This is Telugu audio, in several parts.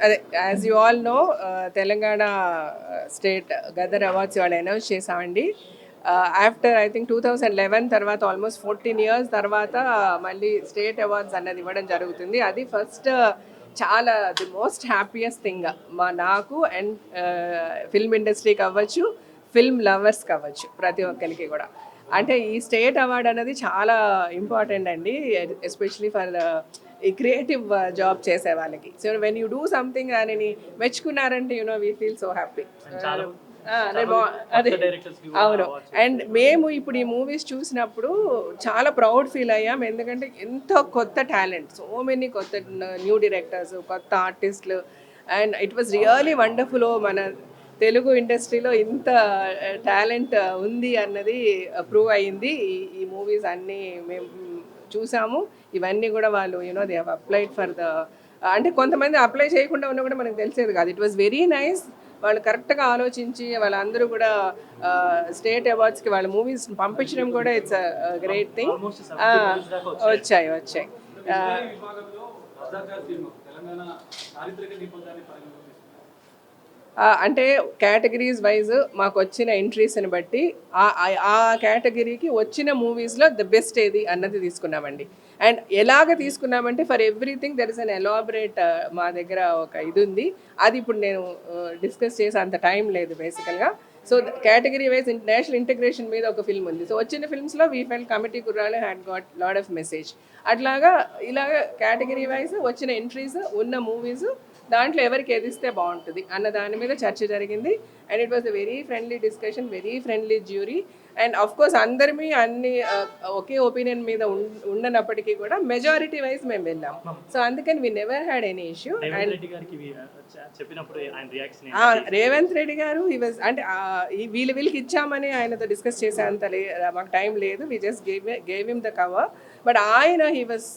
అదే as you all know Telangana state Gaddar awards వాళ్ళు అనౌన్స్ చేసామండి. ఆఫ్టర్ ఐ థింక్ 2011 తర్వాత ఆల్మోస్ట్ 14 ఇయర్స్ తర్వాత మళ్ళీ స్టేట్ అవార్డ్స్ అన్నది ఇవ్వడం జరుగుతుంది. అది ఫస్ట్ చాలా ది మోస్ట్ హ్యాపీయెస్ట్ థింగ్ నాకు అండ్ ఫిల్మ్ ఇండస్ట్రీకి అవ్వచ్చు, ఫిల్మ్ లవర్స్కి అవ్వచ్చు, ప్రతి ఒక్కరికి కూడా. అంటే ఈ స్టేట్ అవార్డ్ అనేది చాలా ఇంపార్టెంట్ అండి, ఎస్పెషలీ ఫర్ ఈ క్రియేటివ్ జాబ్ చేసే వాళ్ళకి. So when you do something అని మెచ్చుకున్నారంటే వీ ఫీల్ సో హ్యాపీ. అదే అవును. అండ్ మేము ఇప్పుడు ఈ మూవీస్ చూసినప్పుడు చాలా ప్రౌడ్ ఫీల్ అయ్యాం, ఎందుకంటే ఎంతో కొత్త టాలెంట్, సో మెనీ కొత్త న్యూ డైరెక్టర్స్, కొత్త ఆర్టిస్టులు. And it was really wonderful. మన తెలుగు ఇండస్ట్రీలో ఇంత టాలెంట్ ఉంది అన్నది ప్రూవ్ అయ్యింది. ఈ మూవీస్ అన్నీ మేము చూసాము. ఇవన్నీ కూడా వాళ్ళు they have applied for the, అంటే కొంతమంది అప్లై చేయకుండా ఉన్నా కూడా మనకు తెలిసేది కాదు. It was very nice. వాళ్ళు కరెక్ట్గా ఆలోచించి వాళ్ళందరూ కూడా స్టేట్ అవార్డ్స్కి వాళ్ళ మూవీస్ పంపించడం కూడా ఇట్స్ గ్రేట్ థింగ్. వచ్చాయి వచ్చాయి. అంటే కేటగిరీస్ వైజ్ మాకు వచ్చిన ఎంట్రీస్ని బట్టి ఆ కేటగిరీకి వచ్చిన మూవీస్లో ద బెస్ట్ ఏది అన్నది తీసుకున్నామండి. అండ్ ఎలాగ తీసుకున్నామంటే for everything there is an elaborate, మా దగ్గర ఒక ఇది ఉంది. అది ఇప్పుడు నేను డిస్కస్ చేసే అంత టైం లేదు బేసికల్గా. So category wise national integration మీద ఒక ఫిల్మ్ ఉంది. సో వచ్చిన ఫిల్మ్స్లో వీ ఫెల్ కమిటీ కుర్రాళ్ళు had got lot of message. అట్లాగా ఇలాగ కేటగిరీ వైజ్ వచ్చిన ఎంట్రీస్ ఉన్న మూవీస్ దాంట్లో ఎవరికి ఎదిస్తే బాగుంటుంది అన్న దాని మీద చర్చ జరిగింది. And it was a very friendly discussion, very friendly jury. And of course అందరిమీ అన్ని ఒకే ఒపీనియన్ మీద ఉండనప్పటికీ కూడా మెజారిటీ వైజ్ మేము వెళ్ళాం. సో అందుకని we never had any issue. And Revanth Reddy గారు ఈ వాజ్ అంటే వీళ్ళకి ఇచ్చామని ఆయనతో డిస్కస్ చేసేంత మాకు టైం లేదు. We just gave him the cover. But ఆయన హీ వాజ్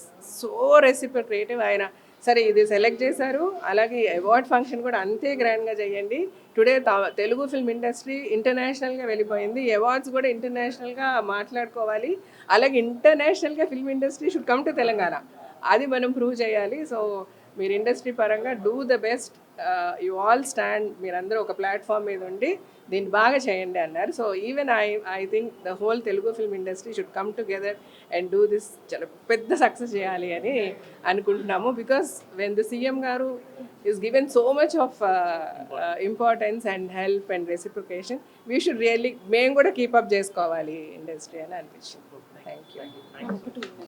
సో రెసిప్రొకేటివ్. ఆయన సరే ఇది సెలెక్ట్ చేశారు, అలాగే అవార్డ్ ఫంక్షన్ కూడా అంతే గ్రాండ్గా చేయండి. టుడే తెలుగు ఫిల్మ్ ఇండస్ట్రీ ఇంటర్నేషనల్గా వెళ్ళిపోయింది, అవార్డ్స్ కూడా ఇంటర్నేషనల్గా మాట్లాడుకోవాలి, అలాగే ఇంటర్నేషనల్గా film industry should come to Telangana, అది మనం ప్రూవ్ చేయాలి. సో మీరు ఇండస్ట్రీ పరంగా do the best, you all stand, మీరందరూ ఒక ప్లాట్ఫామ్ మీద ఉండి దీన్ని బాగా చేయండి అన్నారు. So even I think the whole Telugu film industry should come together and do this, చాలా పెద్ద సక్సెస్ చేయాలి అని అనుకుంటున్నాము. బికాస్ వెన్ ద సీఎం గారు is given so much of importance and help and reciprocation, we should really మేము కూడా కీపప్ చేసుకోవాలి ఇండస్ట్రీ అని అనిపించింది. Thank you.